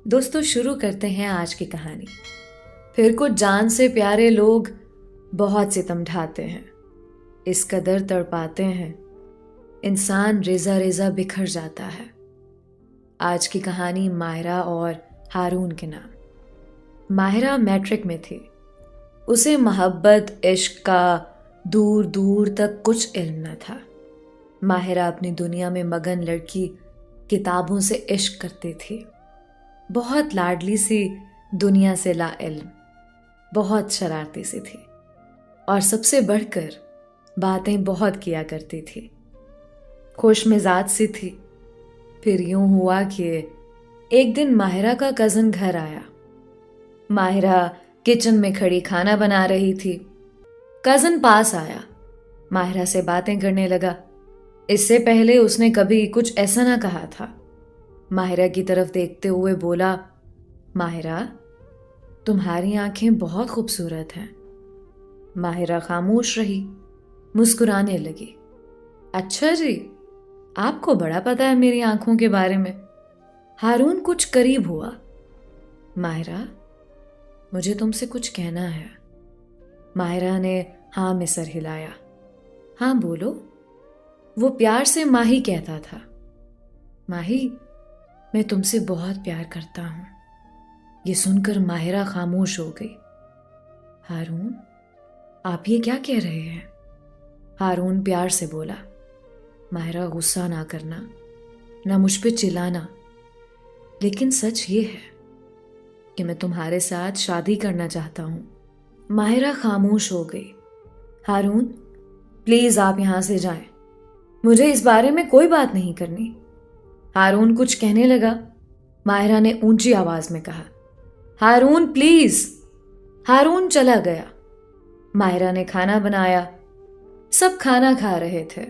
दोस्तों शुरू करते हैं आज की कहानी। फिर कुछ जान से प्यारे लोग बहुत सितम ढाते हैं, इस कदर तड़पाते हैं, इंसान रेजा रेजा बिखर जाता है। आज की कहानी माहिरा और हारून के नाम। माहिरा मैट्रिक में थी। उसे मोहब्बत इश्क का दूर दूर तक कुछ इल्म न था। माहिरा अपनी दुनिया में मगन लड़की किताबों से इश्क करती थी। बहुत लाडली सी, दुनिया से ला इल्म, बहुत शरारती सी थी और सबसे बढ़कर बातें बहुत किया करती थी। खुश मिजाज सी थी। फिर यूं हुआ कि एक दिन माहिरा का कज़न घर आया। माहिरा किचन में खड़ी खाना बना रही थी। कज़न पास आया, माहिरा से बातें करने लगा। इससे पहले उसने कभी कुछ ऐसा ना कहा था। माहिरा की तरफ देखते हुए बोला, माहिरा, तुम्हारी आंखें बहुत खूबसूरत हैं। माहिरा खामोश रही, मुस्कुराने लगी। अच्छा जी, आपको बड़ा पता है मेरी आंखों के बारे में। हारून कुछ करीब हुआ। माहिरा, मुझे तुमसे कुछ कहना है। माहिरा ने हाँ में सर हिलाया। हाँ बोलो। वो प्यार से माही कहता था। माही, मैं तुमसे बहुत प्यार करता हूं। ये सुनकर माहिरा खामोश हो गई। हारून, आप ये क्या कह रहे हैं? हारून प्यार से बोला। माहिरा, गुस्सा ना करना, ना मुझ पे चिल्लाना, लेकिन सच ये है कि मैं तुम्हारे साथ शादी करना चाहता हूं। माहिरा खामोश हो गई। हारून, प्लीज आप यहां से जाएं, मुझे इस बारे में कोई बात नहीं करनी। हारून कुछ कहने लगा। माहिरा ने ऊंची आवाज में कहा, हारून प्लीज। हारून चला गया। माहिरा ने खाना बनाया। सब खाना खा रहे थे।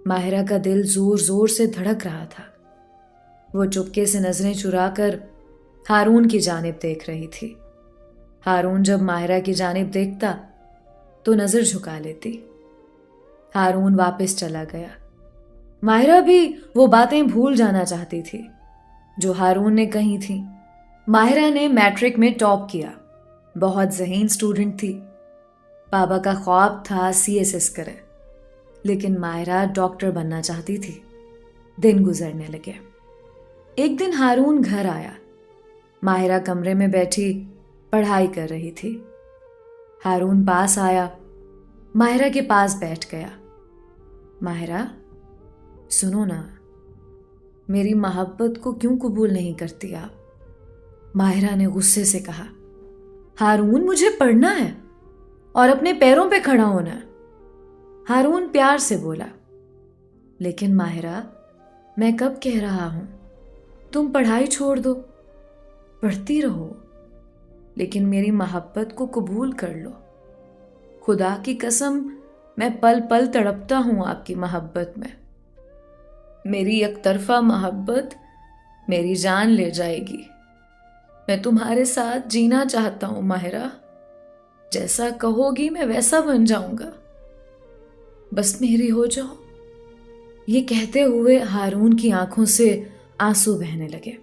माहिरा का दिल जोर जोर से धड़क रहा था। वो चुपके से नजरें चुराकर हारून की जानिब देख रही थी। हारून जब माहिरा की जानिब देखता तो नजर झुका लेती। हारून वापस चला गया। माहिरा भी वो बातें भूल जाना चाहती थी जो हारून ने कही थी। माहिरा ने मैट्रिक में टॉप किया। बहुत ज़हीन स्टूडेंट थी। पापा का ख्वाब था CSS करे, लेकिन माहिरा डॉक्टर बनना चाहती थी। दिन गुजरने लगे। एक दिन हारून घर आया। माहिरा कमरे में बैठी पढ़ाई कर रही थी। हारून पास आया, माहिरा के पास बैठ गया। माहिरा, सुनो ना, मेरी मोहब्बत को क्यों कबूल नहीं करती आप? माहिरा ने गुस्से से कहा। हारून, मुझे पढ़ना है और अपने पैरों पे खड़ा होना है। हारून प्यार से बोला। लेकिन माहिरा, मैं कब कह रहा हूं तुम पढ़ाई छोड़ दो? पढ़ती रहो, लेकिन मेरी मोहब्बत को कबूल कर लो। खुदा की कसम, मैं पल पल तड़पता हूं आपकी मोहब्बत में। मेरी एकतरफा मोहब्बत मेरी जान ले जाएगी। मैं तुम्हारे साथ जीना चाहता हूं माहिरा। जैसा कहोगी मैं वैसा बन जाऊंगा। बस मेरी हो जाओ। ये कहते हुए हारून की आंखों से आंसू बहने लगे।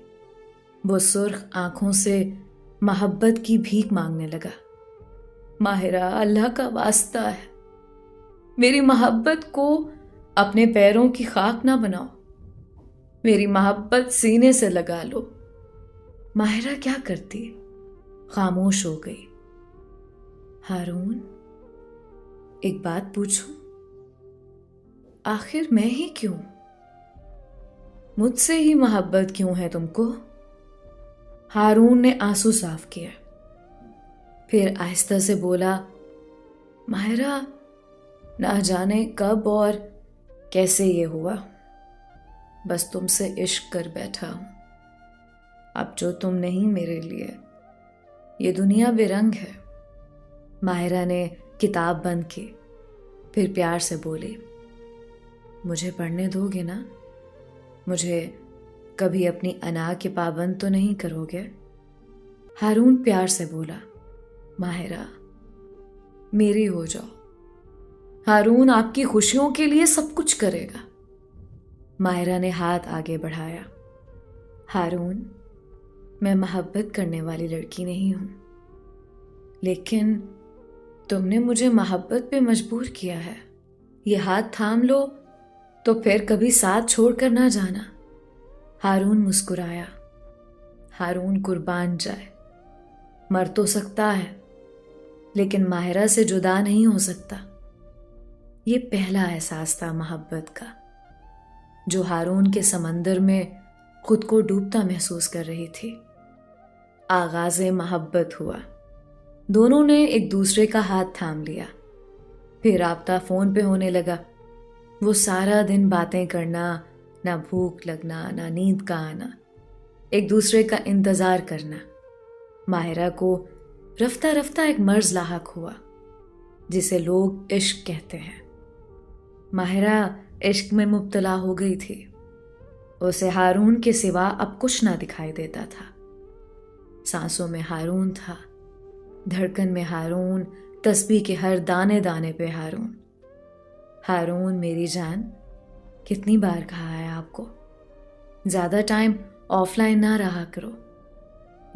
वो सुर्ख आंखों से मोहब्बत की भीख मांगने लगा। माहिरा, अल्लाह का वास्ता है, मेरी मोहब्बत को अपने पैरों की खाक ना बनाओ। मेरी मोहब्बत सीने से लगा लो। माहिरा क्या करती? खामोश हो गई। हारून, एक बात पूछूं? आखिर मैं ही क्यों? मुझसे ही मोहब्बत क्यों है तुमको? हारून ने आंसू साफ किया। फिर आहिस्ता से बोला, माहिरा, ना जाने कब और कैसे ये हुआ, बस तुमसे इश्क कर बैठा हूं। अब जो तुम नहीं मेरे लिए, ये दुनिया बेरंग है। माहिरा ने किताब बंद की। फिर प्यार से बोली, मुझे पढ़ने दोगे ना? मुझे कभी अपनी अना के पाबंद तो नहीं करोगे? हारून प्यार से बोला, माहिरा, मेरी हो जाओ। हारून आपकी खुशियों के लिए सब कुछ करेगा। माहिरा ने हाथ आगे बढ़ाया। हारून, मैं मोहब्बत करने वाली लड़की नहीं हूं, लेकिन तुमने मुझे मोहब्बत पे मजबूर किया है। ये हाथ थाम लो तो फिर कभी साथ छोड़कर ना जाना। हारून मुस्कुराया। हारून कुर्बान जाए, मर तो सकता है लेकिन माहिरा से जुदा नहीं हो सकता। ये पहला एहसास था मोहब्बत का, जो हारून के समंदर में खुद को डूबता महसूस कर रही थी। आगाज़े मोहब्बत हुआ। दोनों ने एक दूसरे का हाथ थाम लिया। फिर राब्ता फोन पे होने लगा। वो सारा दिन बातें करना, ना भूख लगना, ना नींद का आना, एक दूसरे का इंतजार करना। माहिरा को रफ्ता रफ्ता एक मर्ज लाहक हुआ जिसे लोग इश्क कहते हैं। माहिरा इश्क में मुब्तला हो गई थी। उसे हारून के सिवा अब कुछ ना दिखाई देता था। सांसों में हारून था, धड़कन में हारून, तस्बीह के हर दाने दाने पे हारून। हारून मेरी जान, कितनी बार कहा है आपको, ज्यादा टाइम ऑफलाइन ना रहा करो।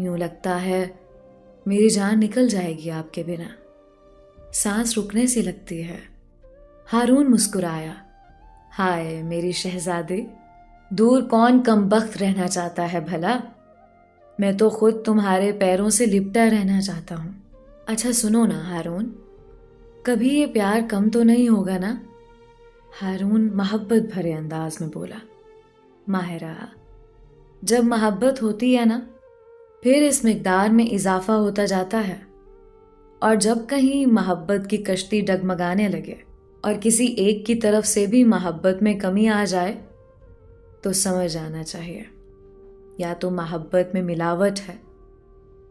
यूं लगता है मेरी जान निकल जाएगी आपके बिना, सांस रुकने सी लगती है। हारून मुस्कुराया। हाय मेरी शहजादी, दूर कौन कमबख्त रहना चाहता है भला। मैं तो खुद तुम्हारे पैरों से लिपटा रहना चाहता हूं। अच्छा सुनो ना हारून, कभी ये प्यार कम तो नहीं होगा ना। हारून मोहब्बत भरे अंदाज में बोला। माहिरा, जब मोहब्बत होती है ना, फिर इस मिकदार में इजाफा होता जाता है। और जब कहीं मोहब्बत की कश्ती डगमगाने लगे और किसी एक की तरफ से भी मोहब्बत में कमी आ जाए तो समझ आना चाहिए, या तो मोहब्बत में मिलावट है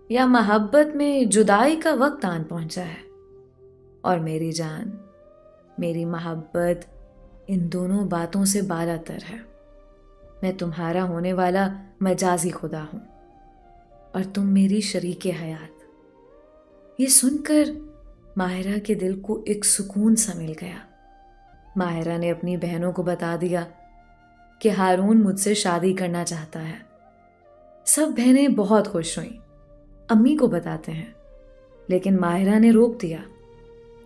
या मोहब्बत में जुदाई का वक्त आन पहुंचा है। और मेरी जान, मेरी मोहब्बत इन दोनों बातों से बालातर है। मैं तुम्हारा होने वाला मजाजी खुदा हूं और तुम मेरी शरीके हयात। ये सुनकर माहिरा के दिल को एक सुकून सा मिल गया। माहिरा ने अपनी बहनों को बता दिया कि हारून मुझसे शादी करना चाहता है। सब बहनें बहुत खुश हुईं। अम्मी को बताते हैं, लेकिन माहिरा ने रोक दिया।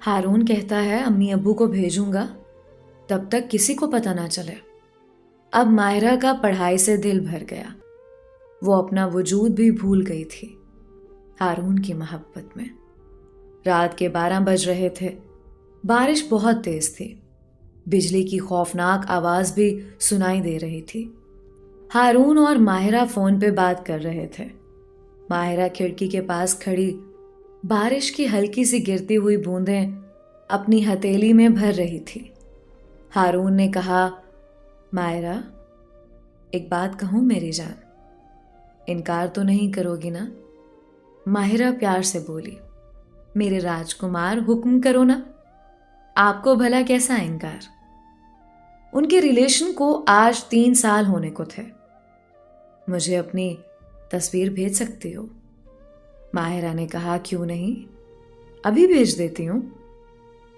हारून कहता है अम्मी अब्बू को भेजूंगा, तब तक किसी को पता ना चले। अब माहिरा का पढ़ाई से दिल भर गया। वो अपना वजूद भी भूल गई थी हारून की मोहब्बत में। रात के 12 बज रहे थे। बारिश बहुत तेज थी। बिजली की खौफनाक आवाज भी सुनाई दे रही थी। हारून और माहिरा फोन पे बात कर रहे थे। माहिरा खिड़की के पास खड़ी बारिश की हल्की सी गिरती हुई बूंदें अपनी हथेली में भर रही थी। हारून ने कहा, माहिरा, एक बात कहूं मेरी जान, इनकार तो नहीं करोगी ना। माहिरा प्यार से बोली, मेरे राजकुमार हुक्म करो ना, आपको भला कैसा इनकार। उनके रिलेशन को आज 3 साल होने को थे। मुझे अपनी तस्वीर भेज सकती हो। माहिरा ने कहा, क्यों नहीं, अभी भेज देती हूं।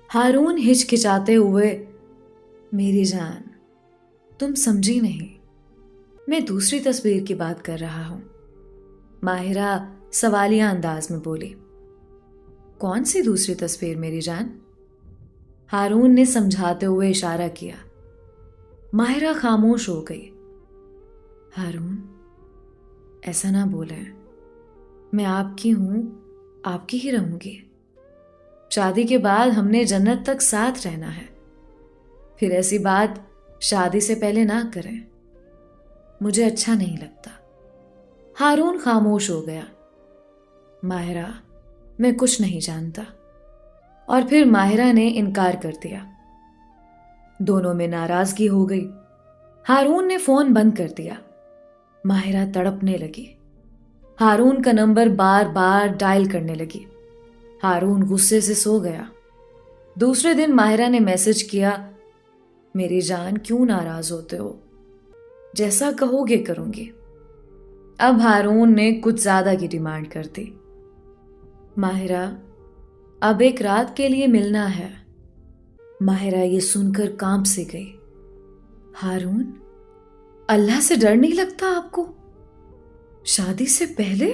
हारून हिचकिचाते हुए, मेरी जान, तुम समझी नहीं, मैं दूसरी तस्वीर की बात कर रहा हूं। माहिरा सवालिया अंदाज में बोली, कौन सी दूसरी तस्वीर मेरी जान। हारून ने समझाते हुए इशारा किया। माहिरा खामोश हो गई। हारून, ऐसा ना बोलें, मैं आपकी हूं, आपकी ही रहूंगी। शादी के बाद हमने जन्नत तक साथ रहना है। फिर ऐसी बात शादी से पहले ना करें, मुझे अच्छा नहीं लगता। हारून खामोश हो गया। माहिरा, मैं कुछ नहीं जानता। और फिर माहिरा ने इनकार कर दिया। दोनों में नाराजगी हो गई। हारून ने फोन बंद कर दिया। माहिरा तड़पने लगी। हारून का नंबर बार बार डायल करने लगी। हारून गुस्से से सो गया। दूसरे दिन माहिरा ने मैसेज किया, मेरी जान, क्यों नाराज होते हो, जैसा कहोगे करूंगी। अब हारून ने कुछ ज्यादा की डिमांड कर दी। माहिरा, अब एक रात के लिए मिलना है। माहिरा ये सुनकर कांप सी गई। हारून, अल्लाह से डर नहीं लगता आपको? शादी से पहले?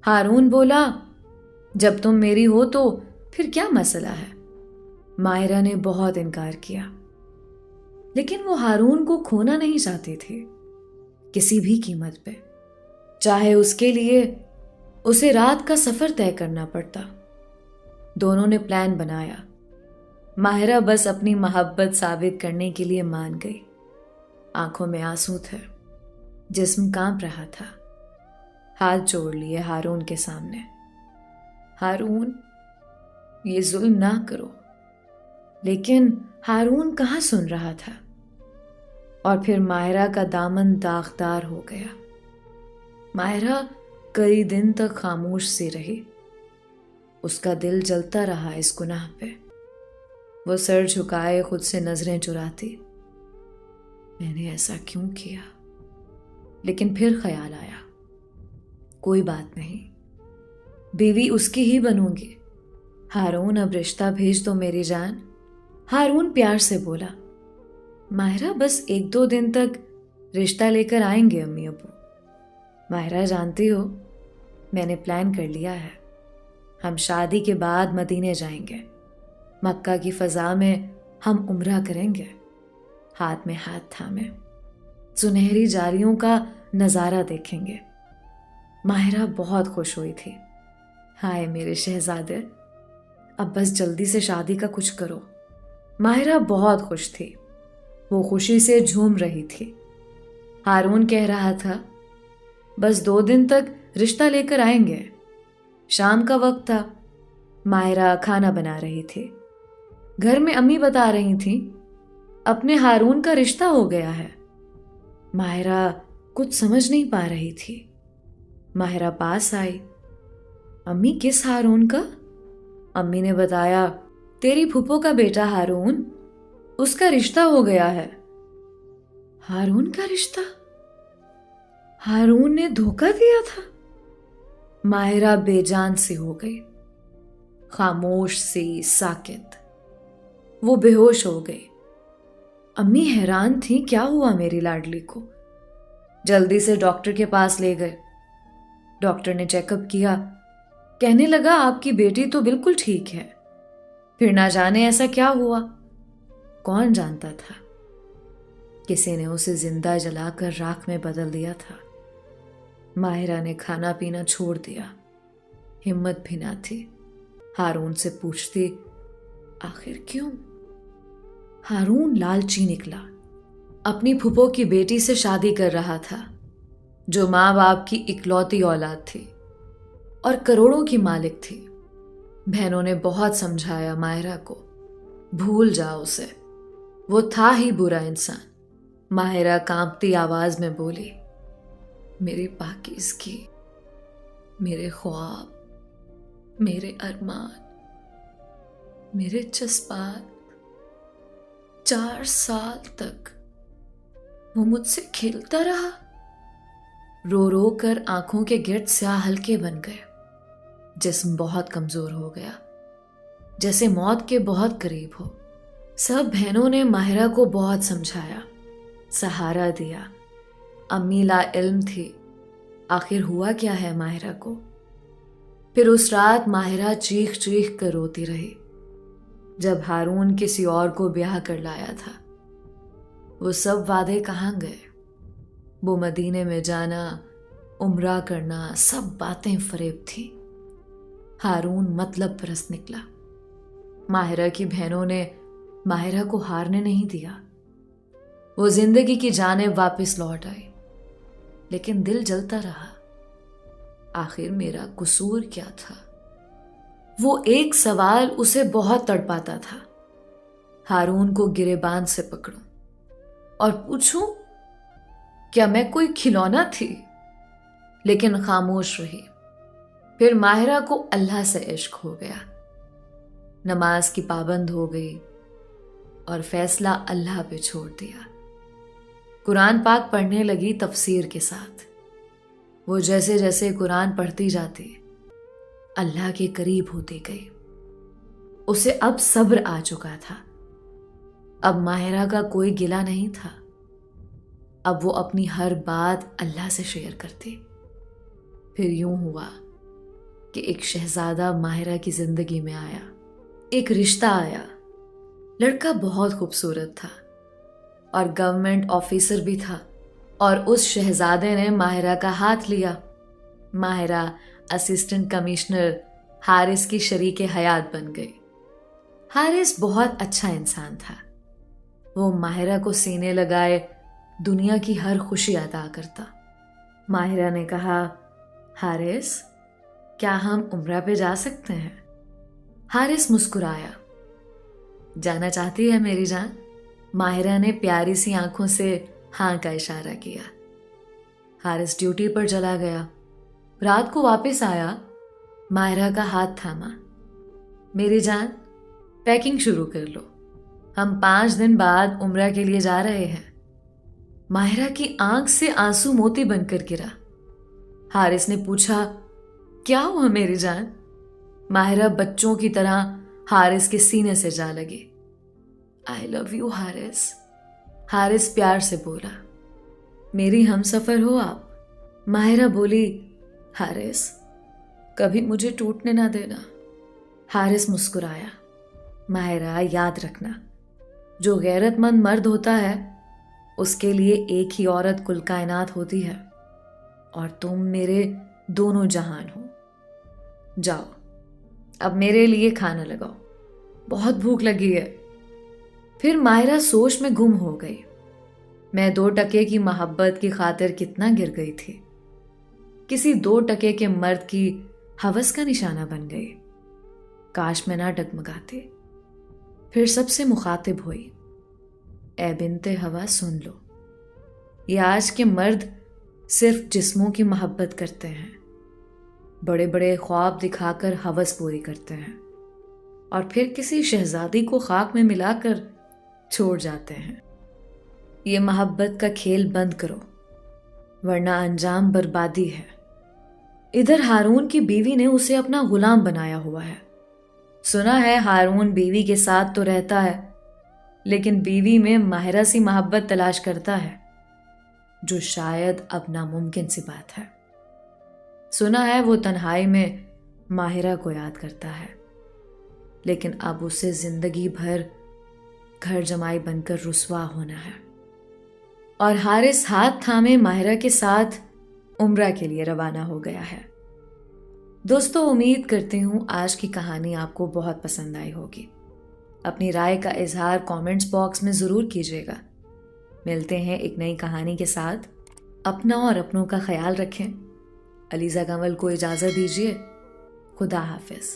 हारून बोला, जब तुम मेरी हो तो फिर क्या मसला है? माहिरा ने बहुत इनकार किया, लेकिन वो हारून को खोना नहीं चाहती थी किसी भी कीमत पे, चाहे उसके लिए उसे रात का सफर तय करना पड़ता। दोनों ने प्लान बनाया। माहिरा बस अपनी मोहब्बत साबित करने के लिए मान गई। आंखों में आंसू थे, जिस्म कांप रहा था। हाथ जोड़ लिए हारून के सामने। हारून, ये जुल्म ना करो। लेकिन हारून कहाँ सुन रहा था। और फिर माहिरा का दामन दागदार हो गया। माहिरा कई दिन तक खामोश सी रही। उसका दिल जलता रहा इस गुनाह पे। वो सर झुकाए खुद से नजरें चुराती। मैंने ऐसा क्यों किया? लेकिन फिर ख्याल आया, कोई बात नहीं, बीवी उसकी ही बनूंगी। हारून, अब रिश्ता भेज दो मेरी जान। हारून प्यार से बोला। माहिरा, बस 1-2 दिन तक रिश्ता लेकर आएंगे अम्मी अब्बू। माहिरा, जानती हो, मैंने प्लान कर लिया है। हम शादी के बाद मदीने जाएंगे। मक्का की फजा में हम उम्रा करेंगे, हाथ में हाथ थामे, सुनहरी जालियों का नजारा देखेंगे। माहिरा बहुत खुश हुई थी। हाय मेरे शहजादे, अब बस जल्दी से शादी का कुछ करो। माहिरा बहुत खुश थी। वो खुशी से झूम रही थी। हारून कह रहा था, बस 2 दिन तक रिश्ता लेकर आएंगे। शाम का वक्त था। माहिरा खाना बना रही थी। घर में अम्मी बता रही थी, अपने हारून का रिश्ता हो गया है। माहिरा कुछ समझ नहीं पा रही थी। माहिरा पास आई। अम्मी, किस हारून का? अम्मी ने बताया, तेरी फूफो का बेटा हारून, उसका रिश्ता हो गया है। हारून का रिश्ता? हारून ने धोखा दिया था? माहिरा बेजान सी हो गई, खामोश सी, साकित। वो बेहोश हो गई। अम्मी हैरान थी, क्या हुआ मेरी लाडली को? जल्दी से डॉक्टर के पास ले गए। डॉक्टर ने चेकअप किया। कहने लगा, आपकी बेटी तो बिल्कुल ठीक है। फिर ना जाने ऐसा क्या हुआ। कौन जानता था, किसी ने उसे जिंदा जलाकर राख में बदल दिया था। माहिरा ने खाना पीना छोड़ दिया। हिम्मत भी ना थी हारून से पूछती, आखिर क्यों? हारून लालची निकला। अपनी फूफो की बेटी से शादी कर रहा था, जो माँ बाप की इकलौती औलाद थी और करोड़ों की मालिक थी। बहनों ने बहुत समझाया माहिरा को, भूल जाओ उसे, वो था ही बुरा इंसान। माहिरा कांपती आवाज में बोली, मेरे पाकीज़गी, मेरे ख्वाब, मेरे अरमान, मेरे जज्बात, 4 साल तक वो मुझसे खेलता रहा। रो रो कर आंखों के गिर्द स्याह हल्के बन गए। जिस्म बहुत कमजोर हो गया, जैसे मौत के बहुत करीब हो। सब बहनों ने माहिरा को बहुत समझाया, सहारा दिया। अम्मी ला इल्म थी, आखिर हुआ क्या है माहिरा को। फिर उस रात माहिरा चीख चीख कर रोती रही। जब हारून किसी और को ब्याह कर लाया था, वो सब वादे कहाँ गए? वो मदीने में जाना, उम्रा करना, सब बातें फरेब थी। हारून मतलब परस्त निकला। माहिरा की बहनों ने माहिरा को हारने नहीं दिया। वो जिंदगी की जानिब वापस लौट आई, लेकिन दिल जलता रहा। आखिर मेरा कसूर क्या था? वो एक सवाल उसे बहुत तड़पाता था। हारून को गिरेबान से पकड़ूं और पूछूं, क्या मैं कोई खिलौना थी? लेकिन खामोश रही। फिर माहिरा को अल्लाह से इश्क हो गया। नमाज की पाबंद हो गई और फैसला अल्लाह पे छोड़ दिया। कुरान पाक पढ़ने लगी तफसीर के साथ। वो जैसे जैसे कुरान पढ़ती जाती, अल्लाह के करीब होती गई। उसे अब सब्र आ चुका था। अब माहिरा का कोई गिला नहीं था। अब वो अपनी हर बात अल्लाह से शेयर करती। फिर यूं हुआ कि एक शहजादा माहिरा की जिंदगी में आया। एक रिश्ता आया। लड़का बहुत खूबसूरत था और गवर्नमेंट ऑफिसर भी था, और उस शहजादे ने माहिरा का हाथ लिया। माहिरा असिस्टेंट कमिश्नर हारिस की शरीके हयात बन गई। हारिस बहुत अच्छा इंसान था। वो माहिरा को सीने लगाए दुनिया की हर खुशी अदा करता। माहिरा ने कहा, हारिस, क्या हम उम्रा पे जा सकते हैं? हारिस मुस्कुराया। जाना चाहती है मेरी जान? माहिरा ने प्यारी सी आंखों से हाँ का इशारा किया। हारिस ड्यूटी पर चला गया। रात को वापस आया। माहिरा का हाथ थामा। मेरी जान, पैकिंग शुरू कर लो, हम 5 दिन बाद उम्रा के लिए जा रहे हैं। माहिरा की आंख से आंसू मोती बनकर गिरा। हारिस ने पूछा, क्या हुआ मेरी जान? माहिरा बच्चों की तरह हारिस के सीने से जा लगी। I love you Haris. Haris प्यार से बोला। मेरी हमसफर हो आप। माहिरा बोली, हारिस, कभी मुझे टूटने ना देना। हारिस मुस्कुराया। माहिरा, याद रखना, जो गैरतमंद मर्द होता है उसके लिए एक ही औरत कुल कायनात होती है, और तुम मेरे दोनों जहान हो। जाओ, अब मेरे लिए खाना लगाओ, बहुत भूख लगी है। फिर माहिरा सोच में गुम हो गई। मैं 2 टके की मोहब्बत की खातिर कितना गिर गई थी। किसी 2 टके के मर्द की हवस का निशाना बन गई। काश मैं ना डगमगाती। फिर सबसे मुखातिब हुई, ए बिनते हवा, सुन लो, ये आज के मर्द सिर्फ जिस्मों की मोहब्बत करते हैं, बड़े बड़े ख्वाब दिखाकर हवस पूरी करते हैं, और फिर किसी शहजादी को खाक में मिलाकर छोड़ जाते हैं। ये मोहब्बत का खेल बंद करो, वरना अंजाम बर्बादी है। इधर हारून की बीवी ने उसे अपना गुलाम बनाया हुआ है। सुना है हारून बीवी के साथ तो रहता है, लेकिन बीवी में माहिरा सी मोहब्बत तलाश करता है, जो शायद अब नामुमकिन सी बात है। सुना है वो तन्हाई में माहिरा को याद करता है, लेकिन अब उसे जिंदगी भर घर जमाई बनकर रुसवा होना है। और हारिस हाथ थामे माहिरा के साथ उम्रा के लिए रवाना हो गया है। दोस्तों, उम्मीद करती हूँ आज की कहानी आपको बहुत पसंद आई होगी। अपनी राय का इजहार कमेंट्स बॉक्स में ज़रूर कीजिएगा। मिलते हैं एक नई कहानी के साथ। अपना और अपनों का ख्याल रखें। अलीज़ा कंवल को इजाज़त दीजिए। खुदा हाफिज़।